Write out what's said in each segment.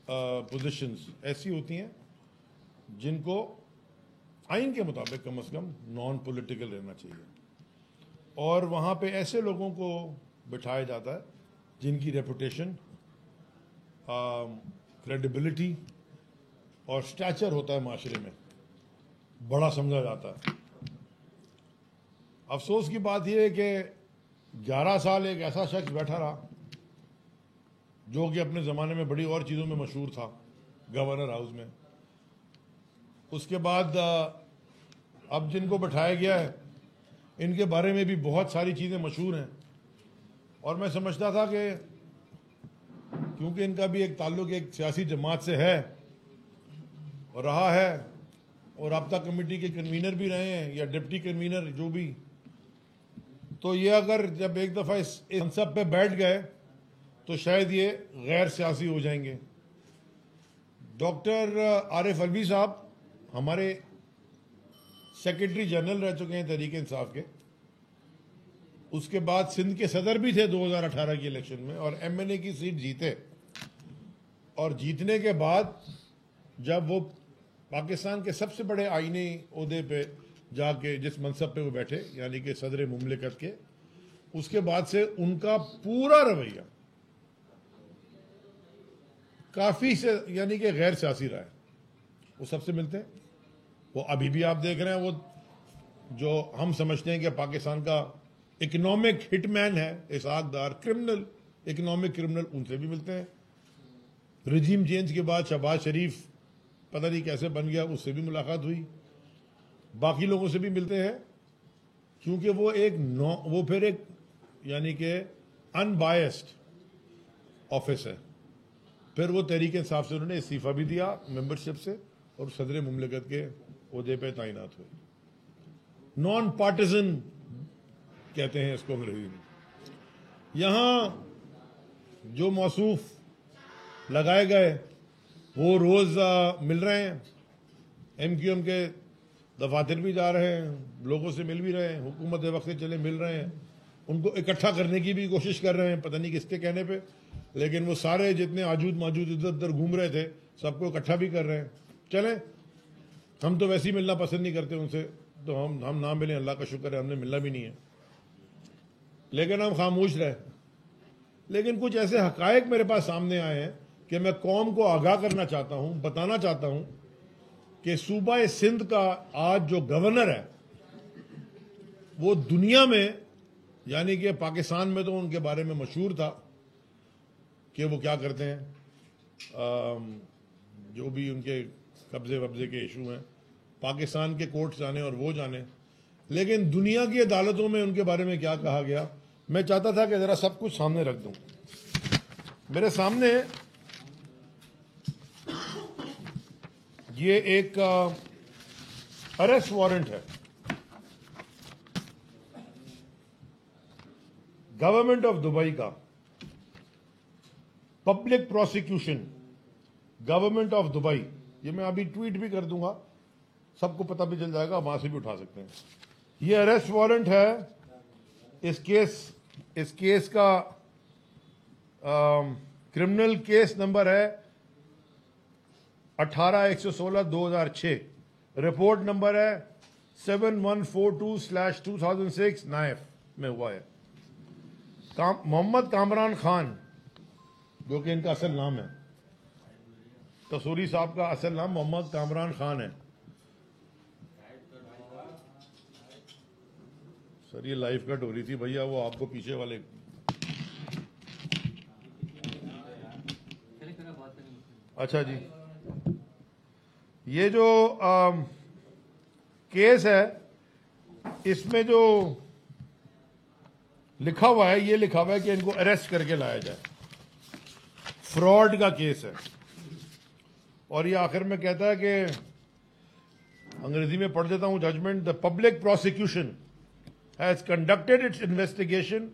Positions ऐसी होती हैं जिनको आइन के मुताबिक कम से कम नॉन पॉलिटिकल रहना चाहिए, और वहाँ पे ऐसे लोगों को बिठाया जाता है जिनकी रेपुटेशन, क्रेडिबिलिटी और स्टैचर होता है माशरे में, बड़ा समझा जाता है। अफसोस की बात यह है कि 11 साल एक ऐसा शख्स बैठा रहा जो कि अपने ज़माने में बड़ी और चीज़ों में मशहूर था, गवर्नर हाउस में। उसके बाद अब जिनको बिठाया गया है इनके बारे में भी बहुत सारी चीज़ें मशहूर हैं, और मैं समझता था कि क्योंकि इनका भी एक ताल्लुक एक सियासी जमात से है और रहा है, और राब्ता कमेटी के कन्वीनर भी रहे हैं या डिप्टी कन्वीनर जो भी, तो ये अगर जब एक दफ़ा इस मनसब पे बैठ गए तो शायद ये गैर सियासी हो जाएंगे। डॉक्टर आरिफ अलवी साहब हमारे सेक्रेटरी जनरल रह चुके हैं तहरीक इंसाफ के, उसके बाद सिंध के सदर भी थे 2018 की इलेक्शन में और एमएनए की सीट जीते, और जीतने के बाद जब वो पाकिस्तान के सबसे बड़े आईनी ओहदे पे जाके जिस मनसब पे वो बैठे यानी कि सदर मुमलिकत के, उसके बाद से उनका पूरा रवैया काफ़ी से यानी कि गैर सियासी रहा है। वो सबसे मिलते हैं, वो अभी भी आप देख रहे हैं, वो जो हम समझते हैं कि पाकिस्तान का इकोनॉमिक हिटमैन है, इसाकदार क्रिमिनल, इकोनॉमिक क्रिमिनल, उनसे भी मिलते हैं। रजीम चेंज के बाद शहबाज शरीफ पता नहीं कैसे बन गया, उससे भी मुलाकात हुई। बाकी लोगों से भी मिलते हैं क्योंकि वो फिर एक यानी कि अनबायस्ड ऑफिस है। फिर वो तहरीक इंसाफ से उन्होंने इस्तीफा भी दिया मेंबरशिप से और सदर मुमलिकत के ओहदे पे तैनात हुए। नॉन पार्टिजन कहते हैं इसको अंग्रेजी में। यहाँ जो मौसूफ लगाए गए वो रोज़ मिल रहे हैं, MQM के दफातर भी जा रहे हैं, लोगों से मिल भी रहे हैं, हुकूमत वक्त से चले मिल रहे हैं, उनको इकट्ठा करने की भी कोशिश कर रहे हैं, पता नहीं किसके कहने पे, लेकिन वो सारे जितने आजूद माजूद इधर उधर घूम रहे थे सबको इकट्ठा भी कर रहे हैं। चलें, हम तो वैसे ही मिलना पसंद नहीं करते उनसे, तो हम ना मिलें, अल्लाह का शुक्र है हमने मिलना भी नहीं है, लेकिन हम खामोश रहे। लेकिन कुछ ऐसे हकायक मेरे पास सामने आए हैं कि मैं कौम को आगाह करना चाहता हूं, बताना चाहता हूं कि सूबा सिंध का आज जो गवर्नर है वो दुनिया में यानी कि पाकिस्तान में तो उनके बारे में मशहूर था कि वो क्या करते हैं, जो भी उनके कब्जे वब्जे के इशू हैं, पाकिस्तान के कोर्ट जाने और वो जाने, लेकिन दुनिया की अदालतों में उनके बारे में क्या कहा गया, मैं चाहता था कि ज़रा सब कुछ सामने रख दूं। मेरे सामने ये एक अरेस्ट वारंट है गवर्नमेंट ऑफ दुबई का, public prosecution government of Dubai. ये मैं अभी ट्वीट भी कर दूंगा, सबको पता भी चल जाएगा, वहां से भी उठा सकते हैं। ये अरेस्ट वारंट है, इस केस का क्रिमिनल केस नंबर है 18-116-2006, रिपोर्ट नंबर है 7142/2006 नाइफ में हुआ है। मोहम्मद कामरान खान जो कि इनका असल नाम है, कसूरी साहब का असल नाम मोहम्मद कामरान खान है। सर ये लाइव कट हो रही थी भैया, वो आपको पीछे वाले अच्छा जी। ये जो केस है इसमें जो लिखा हुआ है, ये लिखा हुआ है कि इनको अरेस्ट करके लाया जाए। फ्रॉड का केस है, और ये आखिर में कहता है कि अंग्रेजी में पढ़ देता हूं judgement, the public prosecution has conducted its investigation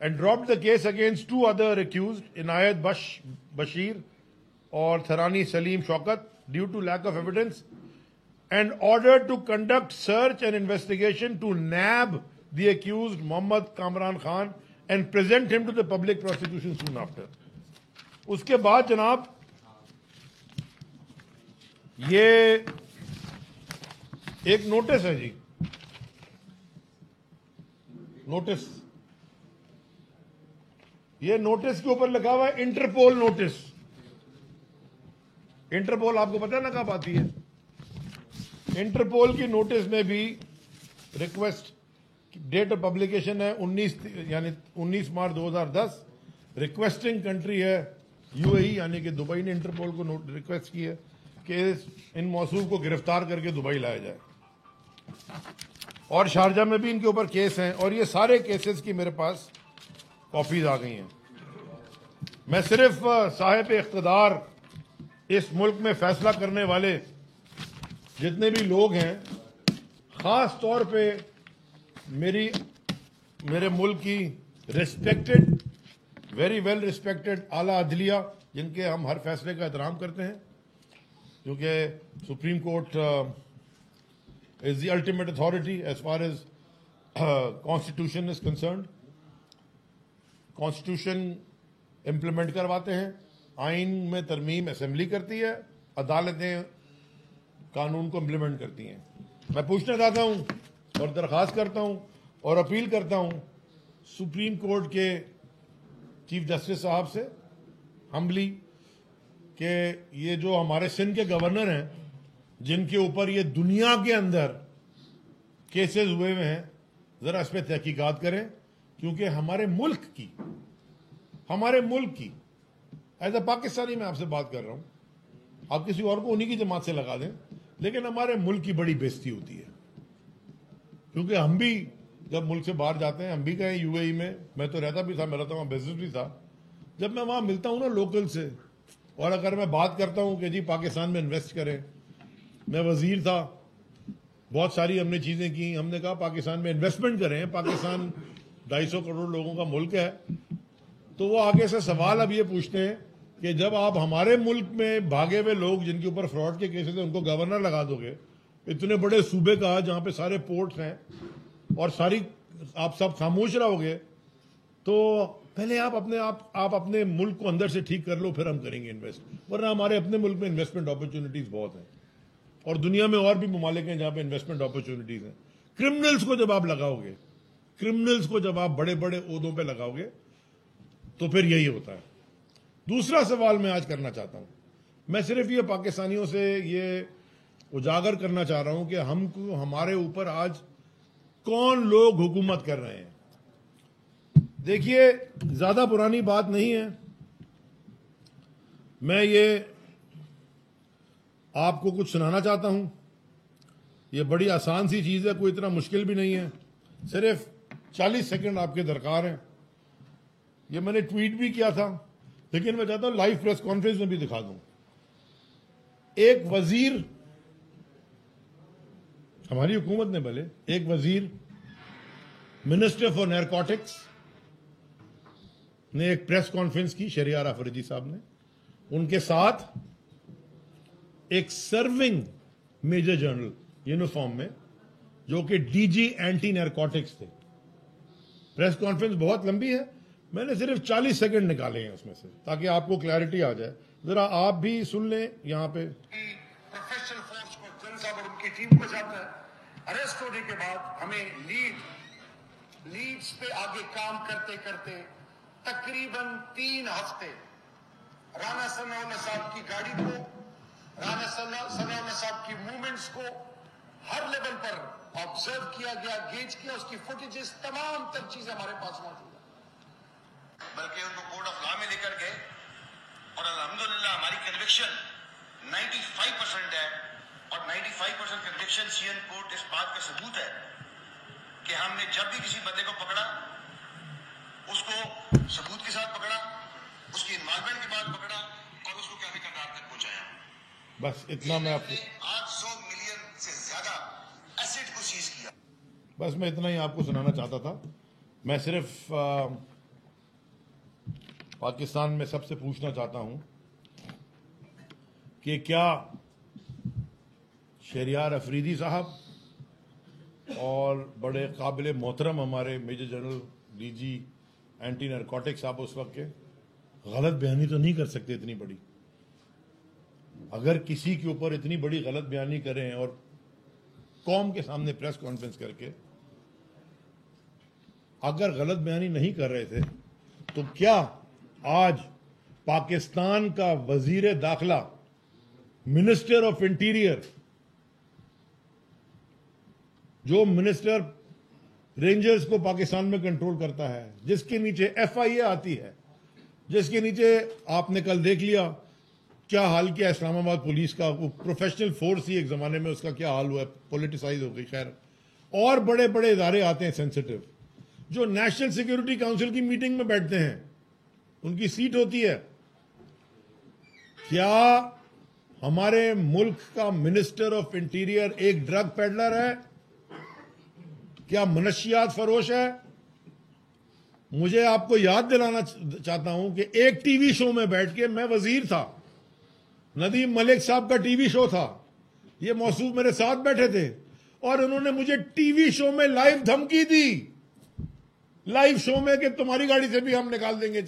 and dropped the case against two other accused, Inayat Bashir or Tharani Salim Shaukat, due to lack of evidence, and ordered to conduct search and investigation to nab the accused Mohammad Kamran Khan and present him to the public prosecution soon after. उसके बाद जनाब ये एक notice है जी, notice, ये notice के ऊपर लिखा हुआ है इंटरपोल नोटिस। इंटरपोल आपको पता है ना कब आती है? इंटरपोल की नोटिस में भी रिक्वेस्ट, डेट ऑफ पब्लिकेशन है 19 मार्च 2010। रिक्वेस्टिंग कंट्री है यूएई, यानी कि दुबई ने इंटरपोल को रिक्वेस्ट की है कि इन मौसूफ को गिरफ्तार करके दुबई लाया जाए। और शारजा में भी इनके ऊपर केस हैं, और ये सारे केसेस की मेरे पास कॉपीज आ गई हैं। मैं सिर्फ साहिब इख्तिदार, इस मुल्क में फैसला करने वाले जितने भी लोग हैं, खास तौर पे मेरे मुल्क की रिस्पेक्टेड, वेरी वेल रिस्पेक्टेड आला अदलिया, जिनके हम हर फैसले का एहतराम करते हैं, क्योंकि supreme court is the ultimate authority as far as constitution is concerned. Constitution implement करवाते हैं, आइन में तरमीम असेंबली करती है, अदालतें कानून को इम्प्लीमेंट करती हैं। मैं पूछना चाहता हूं और दरख्वास्त करता हूं और अपील करता हूं सुप्रीम कोर्ट के चीफ जस्टिस साहब से हम्बली, कि ये जो हमारे सिंध के गवर्नर हैं, जिनके ऊपर ये दुनिया के अंदर केसेस हुए हुए हैं, जरा इस पर तहकीकात करें, क्योंकि हमारे मुल्क की एज अ पाकिस्तानी मैं आपसे बात कर रहा हूं, आप किसी और को उन्हीं की जमात से लगा दें, लेकिन हमारे मुल्क की बड़ी बेइज्जती होती है। क्योंकि हम भी जब मुल्क से बाहर जाते हैं, हम भी गए यूएई में, मैं तो रहता भी था, मेरा तो वहां बिजनेस भी था, जब मैं वहां मिलता हूं ना लोकल से, और अगर मैं बात करता हूं कि जी पाकिस्तान में इन्वेस्ट करें, मैं वजीर था, बहुत सारी हमने चीजें की, हमने कहा पाकिस्तान में इन्वेस्टमेंट करें, पाकिस्तान 250 करोड़ लोगों का मुल्क है। तो वो आगे से सवाल अब ये पूछते हैं कि जब आप हमारे मुल्क में भागे हुए लोग जिनके ऊपर फ्रॉड के केसेस हैं, उनको गवर्नर लगा दोगे, इतने बड़े सूबे का जहां पे सारे पोर्ट्स हैं, और सारी आप सब खामोश रहोगे, तो पहले आप अपने मुल्क को अंदर से ठीक कर लो, फिर हम करेंगे इन्वेस्ट। वरना हमारे अपने मुल्क में इन्वेस्टमेंट अपॉर्चुनिटीज बहुत हैं, और दुनिया में और भी ममालिक हैं जहां पे इन्वेस्टमेंट अपॉर्चुनिटीज हैं। क्रिमिनल्स को जब आप लगाओगे, क्रिमिनल्स को जब आप बड़े बड़े ओहदों पे लगाओगे, तो फिर यही होता है। दूसरा सवाल मैं आज करना चाहता हूं, मैं सिर्फ ये पाकिस्तानियों से ये उजागर करना चाह रहा हूं कि हमको, हमारे ऊपर आज कौन लोग हुकूमत कर रहे हैं। देखिए, ज्यादा पुरानी बात नहीं है, मैं ये आपको कुछ सुनाना चाहता हूं। ये बड़ी आसान सी चीज है, कोई इतना मुश्किल भी नहीं है, सिर्फ 40 सेकंड आपके दरकार हैं। ये मैंने ट्वीट भी किया था, लेकिन मैं चाहता हूं लाइव प्रेस कॉन्फ्रेंस में भी दिखा दूं। एक वजीर, हमारी हुकूमत ने भले, एक वजीर मिनिस्टर फॉर नारकोटिक्स ने एक प्रेस कॉन्फ्रेंस की, शहरियार अफरीदी साहब ने, उनके साथ एक सर्विंग मेजर जनरल यूनिफॉर्म में, जो कि डीजी एंटी नारकोटिक्स थे। प्रेस कॉन्फ्रेंस बहुत लंबी है, मैंने सिर्फ 40 सेकंड निकाले हैं उसमें से, ताकि आपको क्लैरिटी आ जाए। जरा आप भी सुन लें। यहां पे प्रोफेशनल फोर्स को, जनरल साहब और उनकी टीम को जाता है, अरेस्ट होने के बाद हमें लीड्स पे आगे काम करते करते तकरीबन 3 हफ्ते राना सनाउल्लाह साहब की गाड़ी को, राना सनाउल्लाह साहब की मूवमेंट्स को हर लेवल पर ऑब्जर्व किया गया, गेज किया, उसकी फुटेजेस, तमाम तर चीजें हमारे पास मौजूद है। बल्कि उनको कोर्ट ऑफ लॉ में लेकर गए, और अल्हम्दुलिल्लाह हमारी कन्विक्शन 95% है, और 95% कन्विक्शन सीएन कोर्ट इस बात का सबूत है कि हमने जब भी किसी बंदे को पकड़ा, उसको सबूत के साथ पकड़ा, उसकी इन्वॉल्वमेंट के बाद पकड़ा, और उसको क्या कगार तक पहुंचाया। बस इतना मैं आपको, 800 मिलियन से ज्यादा एसेट को सीज किया। बस मैं इतना ही आपको सुनाना चाहता था। मैं सिर्फ पाकिस्तान में सबसे पूछना चाहता हूं कि क्या शहरियार अफरीदी साहब और बड़े काबिल मोहतरम हमारे major general DG anti narcotics साहब उस वक्त के गलत बयानी तो नहीं कर सकते इतनी बड़ी। अगर किसी के ऊपर इतनी बड़ी गलत बयानी करें और कौम के सामने प्रेस कॉन्फ्रेंस करके अगर गलत बयानी नहीं कर रहे थे, तो क्या आज पाकिस्तान का वजीर दाखिला, मिनिस्टर ऑफ इंटीरियर, जो मिनिस्टर रेंजर्स को पाकिस्तान में कंट्रोल करता है, जिसके नीचे FIA आती है, जिसके नीचे आपने कल देख लिया क्या हाल किया इस्लामाबाद पुलिस का, वो प्रोफेशनल फोर्स ही एक जमाने में, उसका क्या हाल हुआ, पॉलिटिसाइज हो गई। खैर, और बड़े बड़े इदारे आते हैं सेंसिटिव, जो नेशनल सिक्योरिटी काउंसिल की मीटिंग में बैठते हैं, उनकी सीट होती है। क्या हमारे मुल्क का मिनिस्टर ऑफ इंटीरियर एक ड्रग पेडलर है? क्या मनशियात फरोश है? मुझे आपको याद दिलाना चाहता हूं कि एक टीवी शो में बैठ के, मैं वजीर था, नदीम मलिक साहब का टीवी शो था, ये मौसूफ मेरे साथ बैठे थे, और उन्होंने मुझे टीवी शो में लाइव धमकी दी, लाइव शो में, कि तुम्हारी गाड़ी से भी हम निकाल देंगे।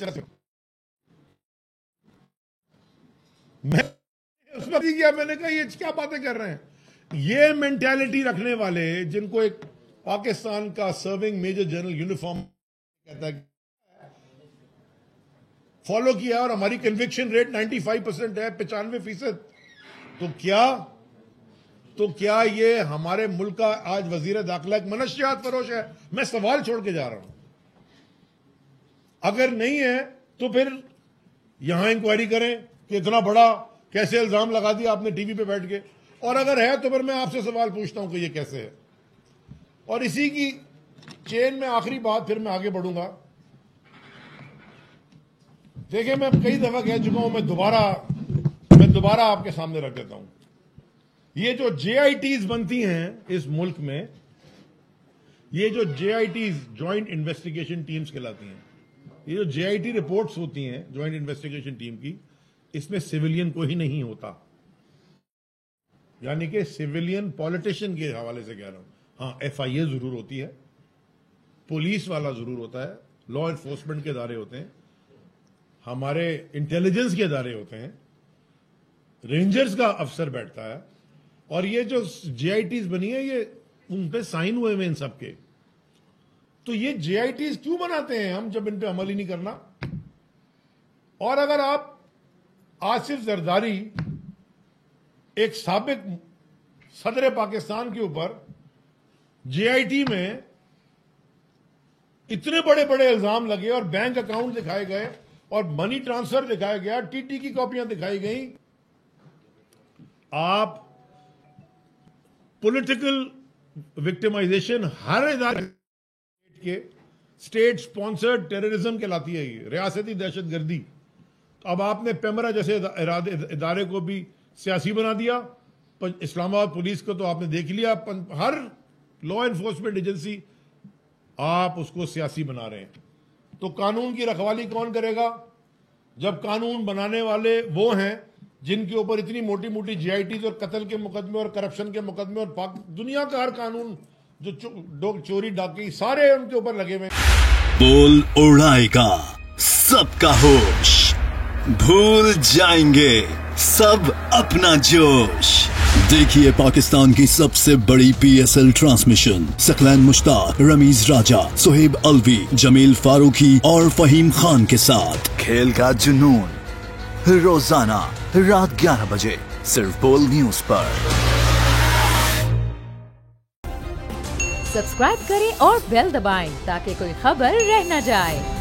मैं उस वक्त किया, मैंने कहा ये क्या बातें कर रहे हैं? ये मेंटालिटी रखने वाले, जिनको एक पाकिस्तान का सर्विंग मेजर जनरल यूनिफॉर्म कहता है, फॉलो किया, और हमारी कन्विक्शन रेट 95% है, 95%। तो क्या ये हमारे मुल्क का आज वजीर दाखिला एक मनशियात फरोश है? मैं सवाल छोड़ के जा रहा हूं। अगर नहीं है तो फिर यहां इंक्वायरी करें कि इतना बड़ा कैसे इल्जाम लगा दिया आपने टीवी पे बैठ के, और अगर है तो फिर मैं आपसे सवाल पूछता हूं कि ये कैसे है। और इसी की चेन में आखिरी बात, फिर मैं आगे बढ़ूंगा। देखिए, मैं कई दफा कह चुका हूं, मैं दोबारा आपके सामने रख देता हूं। ये जो JITs बनती हैं इस मुल्क में, ये जो JITs जॉइंट इन्वेस्टिगेशन टीम्स कहलाती हैं, ये जो JIT रिपोर्ट्स होती हैं जॉइंट इन्वेस्टिगेशन टीम की, इसमें सिविलियन को ही नहीं होता, यानी कि सिविलियन पॉलिटिशियन के हवाले से कह रहा हूं। हाँ, FIA जरूर होती है, पुलिस वाला जरूर होता है, लॉ एनफोर्समेंट के इदारे होते हैं, हमारे इंटेलिजेंस के इदारे होते हैं, रेंजर्स का अफसर बैठता है, और ये जो JITs बनी है, ये उन पे साइन हुए हैं इन सबके। तो ये JITs क्यों बनाते हैं हम, जब इन पे अमल ही नहीं करना? और अगर आप आसिफ जरदारी, एक साबिक सदर पाकिस्तान के ऊपर JIT में इतने बड़े बड़े इल्जाम लगे, और बैंक अकाउंट दिखाए गए, और मनी ट्रांसफर दिखाया गया, TT की कॉपियां दिखाई गई, आप पॉलिटिकल विक्टिमाइजेशन हर इदारे के, स्टेट स्पॉन्सर्ड टेररिज्म कहलाती है ये, रियासती दहशतगर्दी। अब आपने पेमरा जैसे इदारे को भी सियासी बना दिया, इस्लामाबाद पुलिस को तो आपने देख लिया, हर लॉ एनफोर्समेंट एजेंसी आप उसको सियासी बना रहे हैं। तो कानून की रखवाली कौन करेगा, जब कानून बनाने वाले वो हैं जिनके ऊपर इतनी मोटी मोटी JITs और कत्ल के मुकदमे और करप्शन के मुकदमे और दुनिया का हर कानून जो चोरी डाकी सारे उनके ऊपर लगे हुए। बोल उड़ाएगा सबका होश, भूल जाएंगे सब अपना जोश। देखिए पाकिस्तान की सबसे बड़ी PSL ट्रांसमिशन सकलैन मुश्ताक, रमीज राजा, सुहेब अलवी, जमील फारूकी और फहीम खान के साथ खेल का जुनून, रोजाना रात 11 बजे सिर्फ बोल न्यूज पर। सब्सक्राइब करें और बेल दबाएं ताकि कोई खबर रह न जाए।